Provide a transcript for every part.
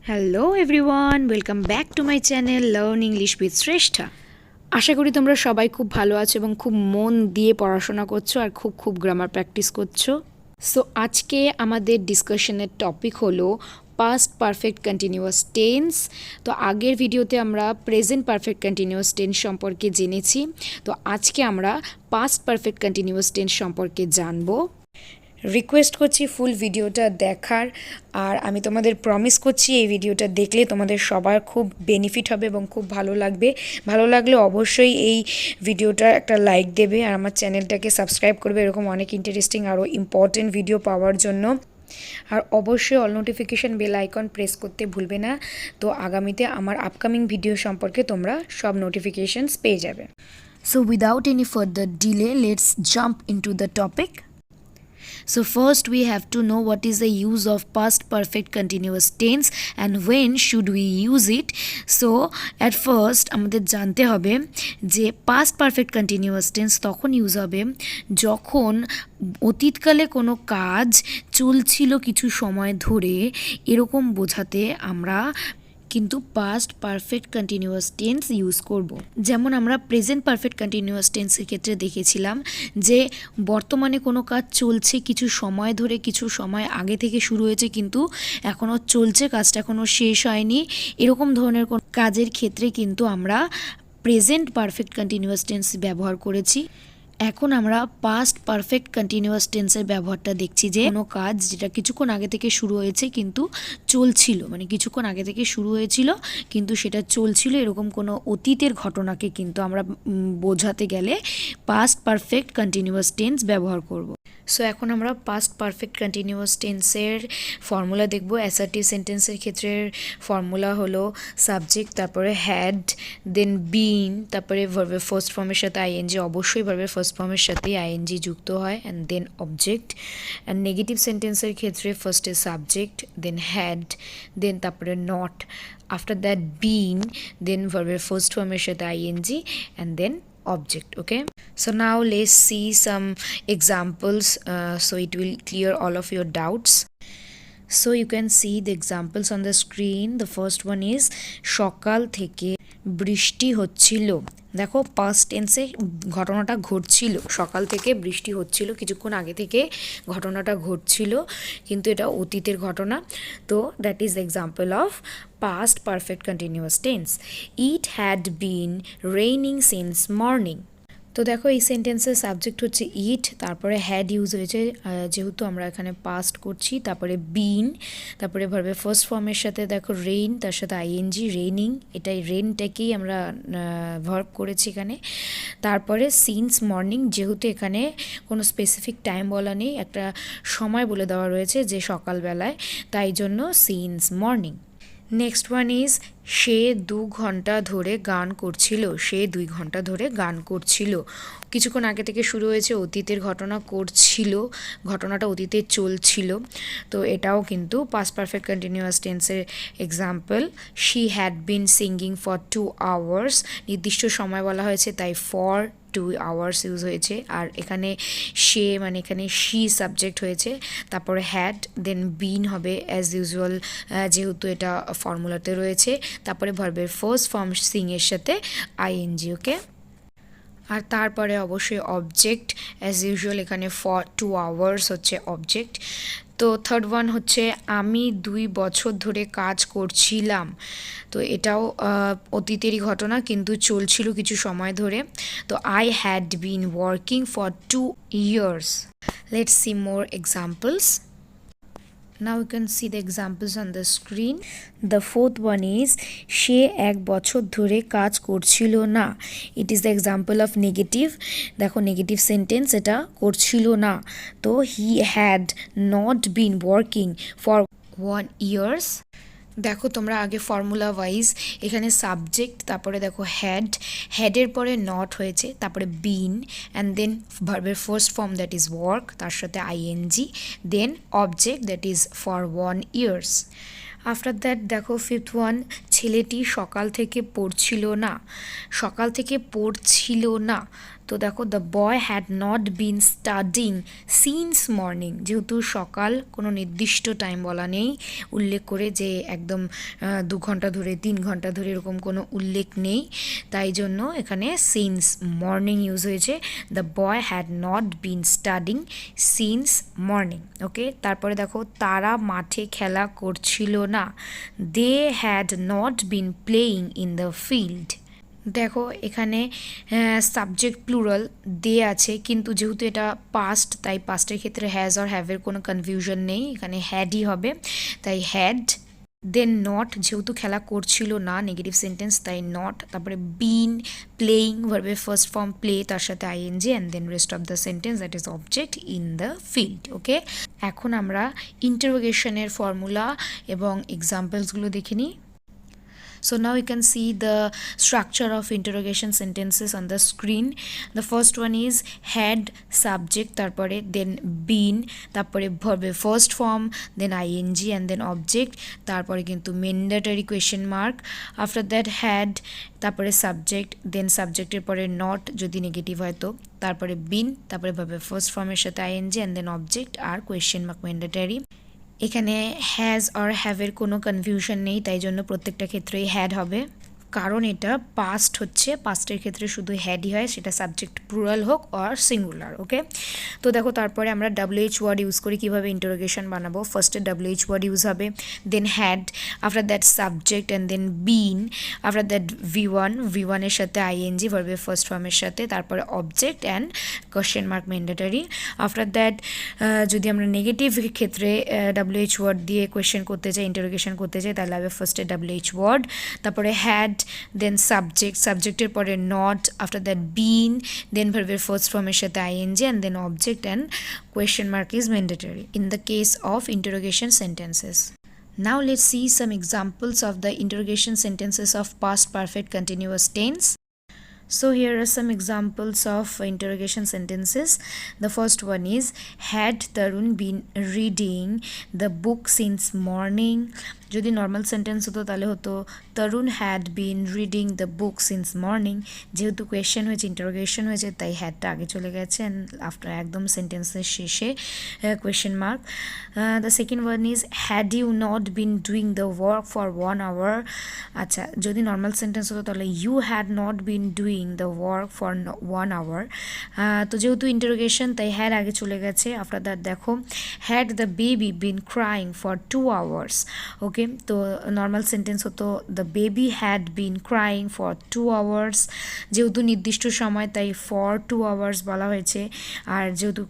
Hello everyone, welcome back to my channel learn English with Shreshtha. আশা করি তোমরা সবাই খুব ভালো আছো এবং খুব মন দিয়ে পড়াশোনা করছো আর খুব গ্রামার প্র্যাকটিস করছো। সো আজকে আমাদের ডিসকাশনের টপিক হলো পাস্ট পারফেক্ট কন্টিনিউয়াস টেন্স। তো আগের ভিডিওতে আমরা প্রেজেন্ট পারফেক্ট কন্টিনিউয়াস টেন্স সম্পর্কে জেনেছি। তো আজকে আমরা পাস্ট পারফেক্ট কন্টিনিউয়াস টেন্স সম্পর্কে জানবো। রিকোয়েস্ট করছি ফুল ভিডিওটা দেখার, আর আমি তোমাদের প্রমিস করছি এই ভিডিওটা দেখলে তোমাদের সবার খুব বেনিফিট হবে এবং খুব ভালো লাগবে। ভালো লাগলে অবশ্যই এই ভিডিওটা একটা লাইক দেবে আর আমার চ্যানেলটাকে সাবস্ক্রাইব করবে এরকম অনেক ইন্টারেস্টিং আরও ইম্পর্টেন্ট ভিডিও পাওয়ার জন্য। আর অবশ্যই all notification bell icon press করতে ভুলবে না। তো আগামীতে আমার আপকামিং ভিডিও সম্পর্কে তোমরা সব নোটিফিকেশানস পেয়ে যাবে। So without any further delay let's jump into the topic. So first we have to know what is the use of past perfect continuous tense and when should we use it. So at first আমাদের জানতে হবে যে past perfect continuous tense তখন use হবে যখন অতীতকালে কোনো কাজ চলছিল কিছু সময় ধরে, এরকম বোঝাতে আমরা কিন্তু past perfect continuous tense use করব। যেমন আমরা প্রেজেন্ট পারফেক্ট কন্টিনিউয়াস টেন্সের ক্ষেত্রে দেখেছিলাম যে বর্তমানে কোনো কাজ চলছে কিছু সময় ধরে, কিছু সময় আগে থেকে শুরু হয়েছে কিন্তু এখনও চলছে, কাজটা এখনও শেষ হয়নি, এরকম ধরনের কোনো কাজের ক্ষেত্রে কিন্তু আমরা প্রেজেন্ট পারফেক্ট কন্টিনিউয়াস টেন্স ব্যবহার করেছি। এখন আমরা পাস্ট পারফেক্ট কন্টিনিউয়াস টেন্সের ব্যবহারটা দেখছি যে কোনো কাজ যেটা কিছুক্ষণ আগে থেকে শুরু হয়েছে কিন্তু চলছিল, মানে কিছুক্ষণ আগে থেকে শুরু হয়েছিল কিন্তু সেটা চলছিল, এরকম কোনো অতীতের ঘটনাকে কিন্তু আমরা বোঝাতে গেলে পাস্ট পারফেক্ট কন্টিনিউয়াস টেন্স ব্যবহার করব। সো এখন আমরা পাস্ট পারফেক্ট কন্টিনিউয়াস টেন্সের ফর্মুলা দেখব। অ্যাসার্টিভ সেন্টেন্সের ক্ষেত্রে ফর্মুলা হলো সাবজেক্ট, তারপরে হ্যাড, দেন বিন, তারপরে ভার্বের ফার্স্ট ফর্মের সাথে আইএনজি, অবশ্যই ভার্বের ফার্স্ট ফর্মের সাথেই আইএনজি যুক্ত হয়, and then object. And negative সেন্টেন্সের ক্ষেত্রে ফার্স্টে সাবজেক্ট, দেন হ্যাড, দেন তারপরে not, after that been, then ভার্বের ফার্স্ট ফর্মের সাথে ING, and then object. Okay, so now let's see some examples so it will clear all of your doubts. So you can see the examples on the screen. The first one is সকাল থেকে বৃষ্টি হচ্ছিল। দেখো past টেন্সে ঘটনাটা ঘটছিল, সকাল থেকে বৃষ্টি হচ্ছিল, কিছুক্ষণ আগে থেকে ঘটনাটা ঘটছিল কিন্তু এটা অতীতের ঘটনা। তো that is example of past perfect continuous tense. It had been raining since morning. তো দেখো এই সেন্টেন্সের সাবজেক্ট হচ্ছে ইট, তারপরে হ্যাড ইউজ হয়েছে যেহেতু আমরা এখানে পাস্ট করছি, তারপরে বিন, তারপরে ভার্বের ফার্স্ট ফর্মের সাথে দেখো রেইন, তার সাথে আইএনজি, রেইনিং, এটাই রেইনটাকেই আমরা ভার্ব করেছি এখানে। তারপরে সিন্স মর্নিং, যেহেতু এখানে কোনো স্পেসিফিক টাইম বলা নেই, একটা সময় বলে দেওয়া রয়েছে যে সকালবেলায়, তাই জন্য since morning. Next one is সে 2 ঘন্টা ধরে গান করছিল। সে 2 ঘন্টা ধরে গান করছিল, কিছুক্ষণ আগে থেকে শুরু হয়েছে, অতীতের ঘটনা করছিল, ঘটনাটা অতীতে চলছিল, তো এটাও কিন্তু পাস্ট পারফেক্ট কন্টিনিউয়াস টেন্সের example. She had been singing for 2 hours, নির্দিষ্ট সময় বলা হয়েছে তাই ফর 2 আওয়ার্স ইউজ হয়েছে। আর এখানে সে মানে এখানে শি সাবজেক্ট হয়েছে, তারপরে হ্যাড, দেন বিন হবে অ্যাজ ইউজুয়াল যেহেতু এটা ফর্মুলাতে রয়েছে, তারপরে ভার্বের ফার্স্ট ফর্ম সিংয়ের সাথে আইএনজি। ওকে, আর তারপরে অবশ্যই অবজেক্ট অ্যাজ ইউজুয়াল, এখানে ফর 2 আওয়ার্স হচ্ছে অবজেক্ট। তো থার্ড ওয়ান হচ্ছে আমি 2 বছর ধরে কাজ করছিলাম। তো এটাও অতীতেরই ঘটনা কিন্তু চলছিল কিছু সময় ধরে। তো I had been working for 2 years. Let's see more examples. Now you can see the examples on the screen. The fourth one is সে 1 বছর ধরে কাজ করছিল না। It is the example of negative. দেখো নেগেটিভ সেন্টেন্স, এটা করছিল না। তো he had not been working for 1 year. দেখো তোমরা আগে ফর্মুলা ওয়াইজ এখানে সাবজেক্ট, তারপরে দেখো হ্যাডের পরে নট হয়েছে, তারপরে বিন, অ্যান্ড দেন ভার্বের first form that is work, তার সাথে ING, then object that is for 1 year. After that দেখো ফিফথ ওয়ান, ছেলেটি সকাল থেকে পড়ছিল না। সকাল থেকে পড়ছিল না, তো তো দেখো the boy had not been studying since morning, যেহেতু সকাল কোনো নির্দিষ্ট টাইম বলা নেই, উল্লেখ করে যে একদম 2 ঘন্টা ধরে 3 ঘন্টা ধরে এরকম কোনো উল্লেখ নেই, তাই জন্য এখানে সিন্স মর্নিং ইউজ হয়েছে। The boy had not been studying since morning. Okay, তারপরে দেখো তারা মাঠে খেলা করছিল না, they had not been playing in the field. দেখো এখানে সাবজেক্ট প্লুরাল দে আছে, কিন্তু যেহেতু এটা পাস্ট তাই পাস্টের ক্ষেত্রে হ্যাজ আর হ্যাভের কোনো কনফিউশন নেই, এখানে হ্যাডই হবে, তাই হ্যাড। দেন নট, যেহেতু খেলা করছিল না নেগেটিভ সেন্টেন্স তাই নট। তারপরে বিন প্লেয়িং ভার্বের ফার্স্ট ফর্ম প্লে, তার সাথে ING and then rest of the sentence that is object in the field. Okay, এখন আমরা ইন্টারোগেশনের ফর্মুলা এবং এক্সাম্পলসগুলো দেখে নিই। So now you can see the structure of interrogation sentences on the screen. The first one is had subject, tarpore then been, tarpore verb first form, then ing and then object, tarpore kintu mandatory question mark, after that had, তারপরে subject, দেন সাবজেক্টের পরে not যদি negative হয় তো, তারপরে বিন, তারপরে ভাবে first ফর্মের সাথে আইএনজি অ্যান্ড দেন অবজেক্ট আর কোয়েশ্চেন মার্ক ম্যান্ডেটরি। এখানে হ্যাজ আর হ্যাভের কোনো কনফিউশন নেই, তাই জন্য প্রত্যেকটা ক্ষেত্রেই হ্যাড হবে, কারণ এটা পাস্ট হচ্ছে, পাস্টের ক্ষেত্রে শুধু হ্যাডই হয়, সেটা সাবজেক্ট প্লুরাল হোক আর সিঙ্গুলার। ওকে, তো দেখো তারপরে আমরা WH ওয়ার্ড ইউজ করি কীভাবে ইন্টারোগেশন বানাবো। ফার্স্টে WH ওয়ার্ড ইউজ হবে, then had, after that subject and then been, after that V1 এর সাথে আইএনজি ভার্বের ফার্স্ট ফর্মের সাথে, তারপরে object and question mark mandatory. After that যদি আমরা নেগেটিভ ক্ষেত্রে WH ওয়ার্ড দিয়ে কোয়েশ্চেন করতে চাই, ইন্টারোগেশন করতে চাই, তাহলে হবে ফার্স্টে WH ওয়ার্ড, তারপরে হ্যাড, দেন সাবজেক্টের পরে not, after that been, then ভার্বের ফার্স্ট ফর্মের সাথে ING and then object and question mark is mandatory in the case of interrogation sentences. Now let's see some examples of the interrogation sentences of past perfect continuous tense. So here are some examples of interrogation sentences. The first one is, had Tarun been reading the book since morning? যদি normal sentence হতো তাহলে হতো Tarun had been reading the book since morning, যেহেতু question হয়েছে, interrogation হয়েছে, তাই হ্যাডটা আগে চলে গেছে অ্যান্ড আফটার একদম সেন্টেন্সের শেষে question mark. The second one is, had you not been doing the work for 1 hour? আচ্ছা, যদি নর্মাল সেন্টেন্স হতো তাহলে you had not been doing the work for 1 hour, তো যেহেতু ইন্টারোগেশন তাই হ্যাড আগে চলে গেছে। আফটার দ্যাট দেখো, had the baby been crying for 2 hours? ওকে, তো নর্মাল সেন্টেন্স হতো the baby had been crying for 2 hours, যেহেতু নির্দিষ্ট সময় তাই ফর 2 hours বলা হয়েছে, আর যেহেতু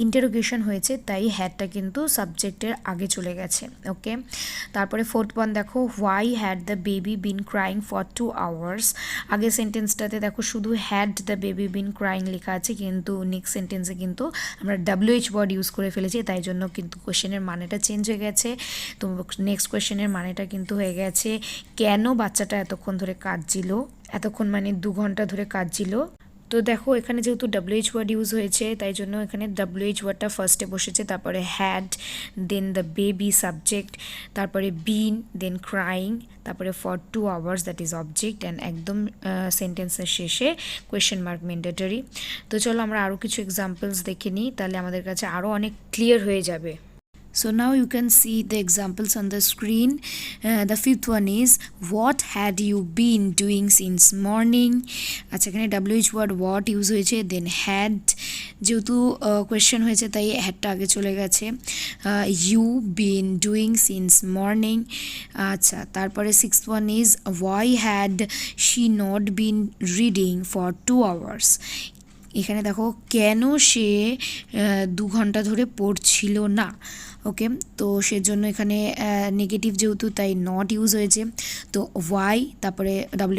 ইন্টারোগেশন হয়েছে তাই হ্যাডটা কিন্তু সাবজেক্টের আগে চলে গেছে। ওকে, তারপরে ফোর্থ ওয়ান দেখো, why had the baby been crying for 2 hours? আগের সেন্টেন্সটাতে দেখো শুধু had the baby been crying লেখা আছে, কিন্তু নেক্সট সেন্টেন্সে কিন্তু আমরা WH ওয়ার্ড ইউজ করে ফেলেছি, তাই জন্য কিন্তু কোয়েশ্চেনের মানেটা চেঞ্জ হয়ে গেছে। তো নেক্সট কোয়েশ্চেনের মানেটা কিন্তু হয়ে গেছে, কেন বাচ্চাটা এতক্ষণ ধরে কাঁদছিল? এতক্ষণ মানে 2 ঘন্টা ধরে কাঁদছিল। তো দেখো এখানে যেহেতু WH ওয়ার্ড ইউজ হয়েছে তাই জন্য এখানে WH ওয়ার্ডটা ফার্স্টে বসেছে, তারপরে had, then the baby subject, তারপরে বিন, দেন ক্রাইং, তারপরে for 2 hours that is object and একদম সেন্টেন্সের শেষে কোয়েশ্চেন মার্ক ম্যান্ডেটরি। তো চলো আমরা আরও কিছু এক্সাম্পলস দেখে নিই, তাহলে আমাদের কাছে আরও অনেক ক্লিয়ার হয়ে যাবে। So now you can see the examples on the screen. The fifth one is, what had you been doing since morning? আচ্ছা, এখানে WH ওয়ার্ড what ইউজ হয়েছে, দেন had, যেহেতু কোয়েশ্চেন হয়েছে তাই হ্যাডটা আগে চলে গেছে, you been doing since morning. আচ্ছা, তারপরে sixth one is, why had she not been reading for 2 hours? এখানে দেখো কেন সে 2 ঘন্টা ধরে পড়ছিল না। ওকে, তো সেজন্য এখানে নেগেটিভ যেহেতু তাই নট ইউজ হয়েছে, তো ওয়াই, তারপরে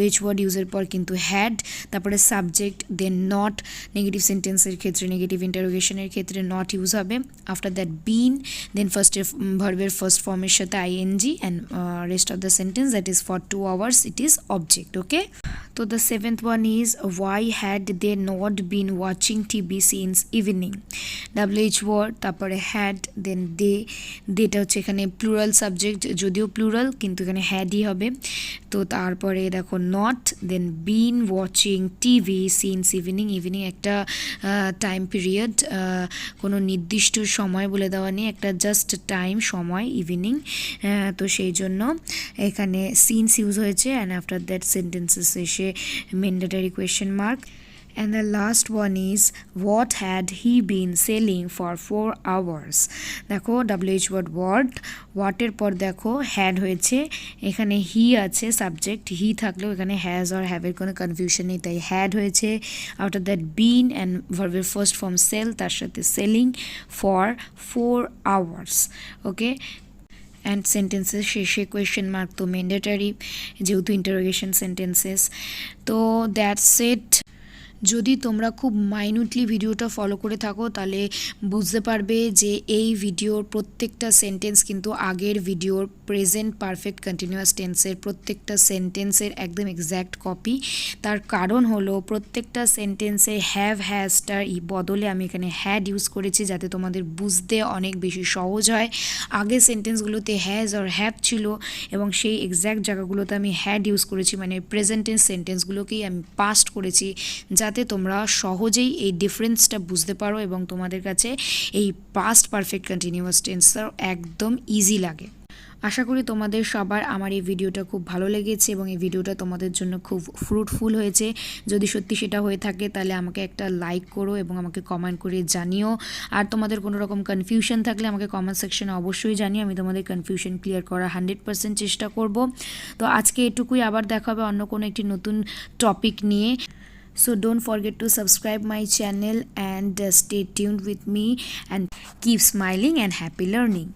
WH ওয়ার্ড ইউজের পর কিন্তু হ্যাড, তারপরে সাবজেক্ট, দেন নট, নেগেটিভ সেন্টেন্সের ক্ষেত্রে, নেগেটিভ ইন্টারোগেশনের ক্ষেত্রে নট ইউজ হবে, আফটার দ্যাট বিন, দেন ভার্বের ফার্স্ট ফর্মের সাথে ING and rest of the sentence that is for 2 hours it is object. Okay, তো the seventh one is, why had they not been been watching TV since evening. WH word তারপরে had then দেটা হচ্ছে এখানে plural subject, যদিও plural কিন্তু এখানে হ্যাডই হবে। তো তারপরে দেখো not then been watching TV since evening. Evening একটা টাইম পিরিয়ড, কোনো নির্দিষ্ট সময় বলে দেওয়া নেই, একটা জাস্ট টাইম সময় ইভিনিং। তো সেই জন্য এখানে সিন্স ইউজ হয়েছে অ্যান্ড আফটার দ্যাট সেন্টেন্সেস এসে mandatory question mark. And the last one is what had he been selling for 4 hours? দেখো WH word ওয়াটের পর দেখো হ্যাড হয়েছে, এখানে হি আছে সাবজেক্ট, হি থাকলেও এখানে হ্যাজ আর হ্যাভের কোনো কনফিউশন নেই, তাই হ্যাড হয়েছে। আফটার দ্যাট বিন অ্যান্ড ভার্বের ফার্স্ট ফর্ম সেল, তার সাথে selling for 4 hours। Okay, and sentences শেষে কোয়েশ্চেন মার্ক তো ম্যান্ডেটরি যেহেতু ইন্টারোগেশন সেন্টেন্সেস। তো দ্যাটস ইট। যদি তোমরা খুব মাইনিউটলি ভিডিওটা ফলো করে থাকো তাহলে বুঝতে পারবে যে এই ভিডিওর প্রত্যেকটা সেন্টেন্স কিন্তু আগের ভিডিওর প্রেজেন্ট পারফেক্ট কন্টিনিউয়াস টেন্সের প্রত্যেকটা সেন্টেন্সের একদম এক্স্যাক্ট কপি। তার কারণ হলো প্রত্যেকটা সেন্টেন্সে হ্যাভ হ্যাজটার বদলে আমি এখানে হ্যাড ইউজ করেছি যাতে তোমাদের বুঝতে অনেক বেশি সহজ হয়। আগের সেন্টেন্সগুলোতে হ্যাজ আর হ্যাভ ছিল এবং সেই এক্স্যাক্ট জায়গাগুলোতে আমি হ্যাড ইউজ করেছি, মানে প্রেজেন্ট টেন্স সেন্টেন্সগুলোকেই আমি পাস্ট করেছি যাতে তোমরা সহজেই এই ডিফারেন্সটা বুঝতে পারো এবং তোমাদের কাছে এই পাস্ট পারফেক্ট কন্টিনিউয়াস টেন্সটা একদম ইজি লাগে। আশা করি তোমাদের সবার আমার এই ভিডিওটা খুব ভালো লেগেছে এবং এই ভিডিওটা তোমাদের জন্য খুব ফ্রুটফুল হয়েছে। যদি সত্যি সেটা হয়ে থাকে তাহলে আমাকে একটা লাইক করো এবং আমাকে কমেন্ট করে জানিও। আর তোমাদের কোনো রকম কনফিউশন থাকলে আমাকে কমেন্ট সেকশনে অবশ্যই জানিও, আমি তোমাদের কনফিউশন ক্লিয়ার করার 100% চেষ্টা করব। তো আজকে এটুকুই, আবার দেখা হবে অন্য কোনো একটি নতুন টপিক নিয়ে। So don't forget to subscribe my channel and stay tuned with me and keep smiling and happy learning.